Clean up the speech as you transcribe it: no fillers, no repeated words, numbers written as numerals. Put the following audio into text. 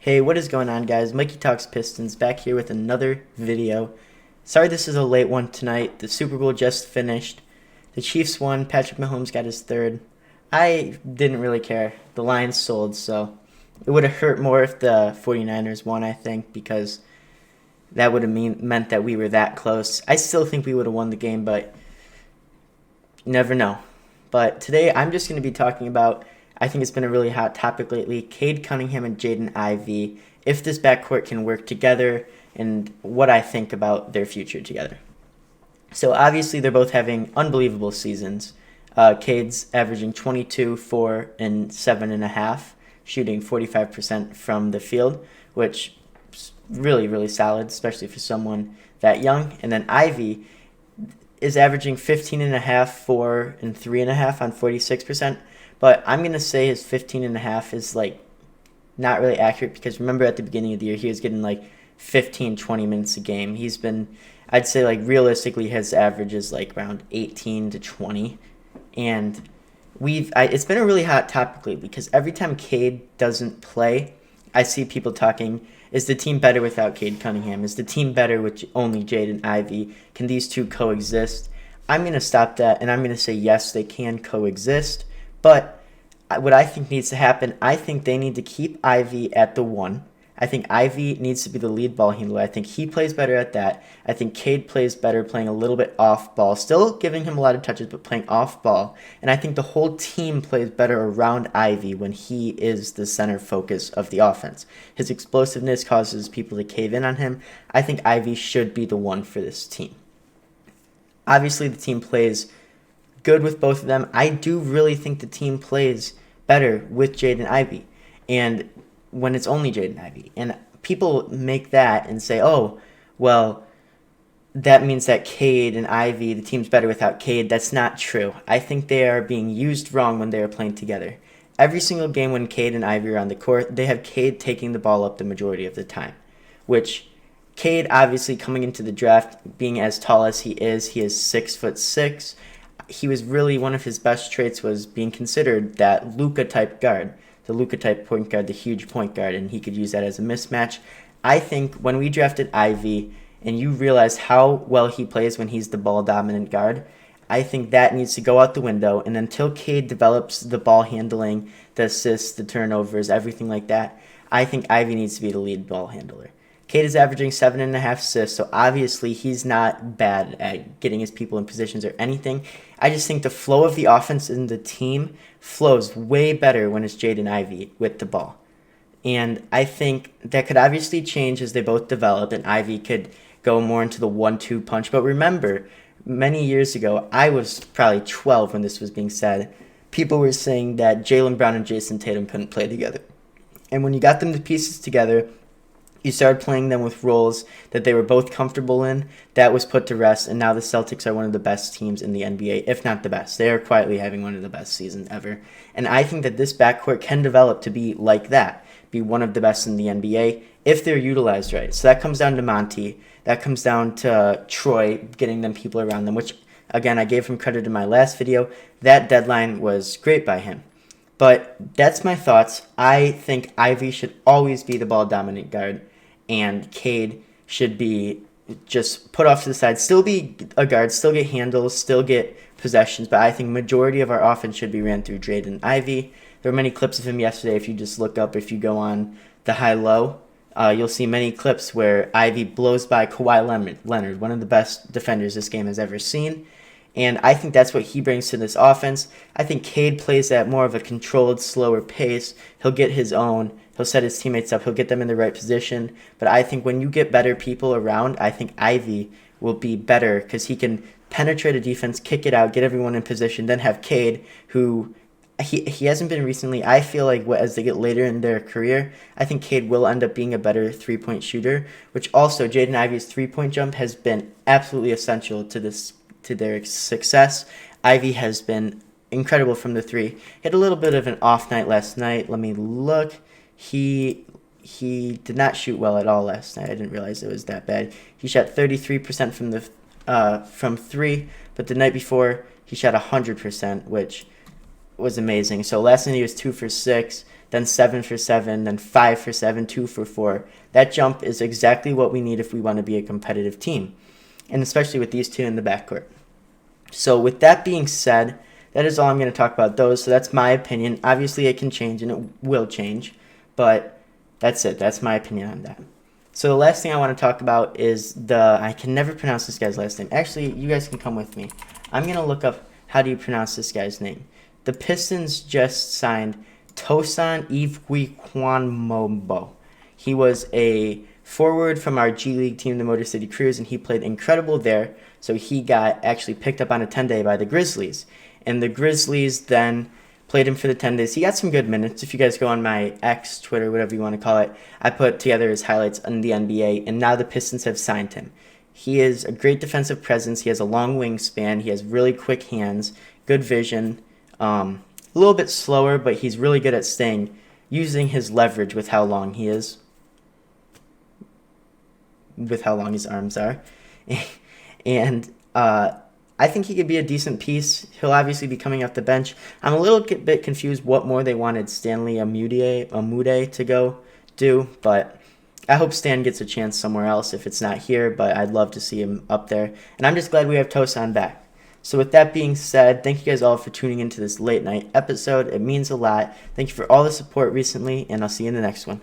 Hey, what is going on, guys? Mikey Talks Pistons back here with another video. Sorry this is a late one tonight. The Super Bowl just finished. The Chiefs won. Patrick Mahomes got his third. I didn't really care. The Lions sold, so it would have hurt more if the 49ers won, I think, because that would have meant that we were that close. I still think we would have won the game, but you never know. But today I'm just going to be talking about, I think it's been a really hot topic lately, Cade Cunningham and Jaden Ivey, if this backcourt can work together, and what I think about their future together. So obviously they're both having unbelievable seasons. Cade's averaging 22, 4, and 7.5, shooting 45% from the field, which is really, really solid, especially for someone that young. And then Ivey is averaging 15.5, 4, and 3.5 on 46%. But I'm going to say his 15.5 is like not really accurate because remember at the beginning of the year he was getting like 15, 20 minutes a game. He's been, I'd say like realistically his average is like around 18 to 20. And it's been a really hot topic lately because every time Cade doesn't play, I see people talking, is the team better without Cade Cunningham? Is the team better with only Jaden Ivey? Can these two coexist? I'm going to stop that and I'm going to say yes, they can coexist. But what I think needs to happen, I think they need to keep Ivey at the 1. I think Ivey needs to be the lead ball handler. I think he plays better at that. I think Cade plays better playing a little bit off ball, still giving him a lot of touches, but playing off ball. And I think the whole team plays better around Ivey when he is the center focus of the offense. His explosiveness causes people to cave in on him. I think Ivey should be the 1 for this team. Obviously, the team plays good with both of them. I do really think the team plays better with Jaden Ivey, and when it's only Jaden Ivey. And people make that and say, oh, well, that means that Cade and Ivey, the team's better without Cade. That's not true. I think they are being used wrong when they are playing together. Every single game when Cade and Ivey are on the court, they have Cade taking the ball up the majority of the time, which Cade obviously coming into the draft, being as tall as he is 6'6". He was really, one of his best traits was being considered that Luka type guard, the Luka type point guard, the huge point guard, and he could use that as a mismatch. I think when we drafted Ivey and you realize how well he plays when he's the ball dominant guard, I think that needs to go out the window. And until Cade develops the ball handling, the assists, the turnovers, everything like that, I think Ivey needs to be the lead ball handler. Cade is averaging 7.5 assists, so obviously he's not bad at getting his people in positions or anything. I just think the flow of the offense in the team flows way better when it's Jaden Ivey with the ball. And I think that could obviously change as they both develop, and Ivey could go more into the 1-2 punch. But remember, many years ago, I was probably 12 when this was being said, people were saying that Jaylen Brown and Jason Tatum couldn't play together. And when you got them to pieces together, you started playing them with roles that they were both comfortable in. That was put to rest, and now the Celtics are one of the best teams in the NBA, if not the best. They are quietly having one of the best seasons ever. And I think that this backcourt can develop to be like that, be one of the best in the NBA, if they're utilized right. So that comes down to Monty. That comes down to Troy, getting them people around them, which, again, I gave him credit in my last video. That deadline was great by him. But that's my thoughts. I think Ivey should always be the ball dominant guard, and Cade should be just put off to the side, still be a guard, still get handles, still get possessions, but I think majority of our offense should be ran through Jaden Ivey. There were many clips of him yesterday. If you just look up, if you go on the high-low, you'll see many clips where Ivey blows by Kawhi Leonard, one of the best defenders this game has ever seen. And I think that's what he brings to this offense. I think Cade plays at more of a controlled, slower pace. He'll get his own. He'll set his teammates up. He'll get them in the right position. But I think when you get better people around, I think Ivey will be better because he can penetrate a defense, kick it out, get everyone in position, then have Cade, who he hasn't been recently. I feel like as they get later in their career, I think Cade will end up being a better three-point shooter, which also Jaden Ivey's three-point jump has been absolutely essential to their success. Ivey has been incredible from the 3. He had a little bit of an off night last night. Let me look. He did not shoot well at all last night. I didn't realize it was that bad. He shot 33% from 3, but the night before he shot 100%, which was amazing. So last night he was 2 for 6. then 7 for 7, then 5 for 7, 2 for 4. That jump is exactly what we need if we want to be a competitive team, and especially with these two in the backcourt. So with that being said, that is all I'm going to talk about those. So that's my opinion. Obviously, it can change, and it will change, but that's it. That's my opinion on that. So the last thing I want to talk about is I can never pronounce this guy's last name. Actually, you guys can come with me. I'm going to look up how do you pronounce this guy's name. The Pistons just signed Tosan Ivey. He was a forward from our G League team, the Motor City Cruise, and he played incredible there. So he got actually picked up on a 10-day by the Grizzlies. And the Grizzlies then played him for the 10 days. He got some good minutes. If you guys go on my X, Twitter, whatever you want to call it, I put together his highlights in the NBA, and now the Pistons have signed him. He is a great defensive presence. He has a long wingspan. He has really quick hands, good vision, a little bit slower, but he's really good at using his leverage with how long he is, with how long his arms are. And I think he could be a decent piece. He'll obviously be coming off the bench. I'm a little bit confused what more they wanted Stanley Amude to go do, but I hope Stan gets a chance somewhere else if it's not here, but I'd love to see him up there. And I'm just glad we have Tosan back. So with that being said, thank you guys all for tuning into this late night episode. It means a lot. Thank you for all the support recently, and I'll see you in the next one.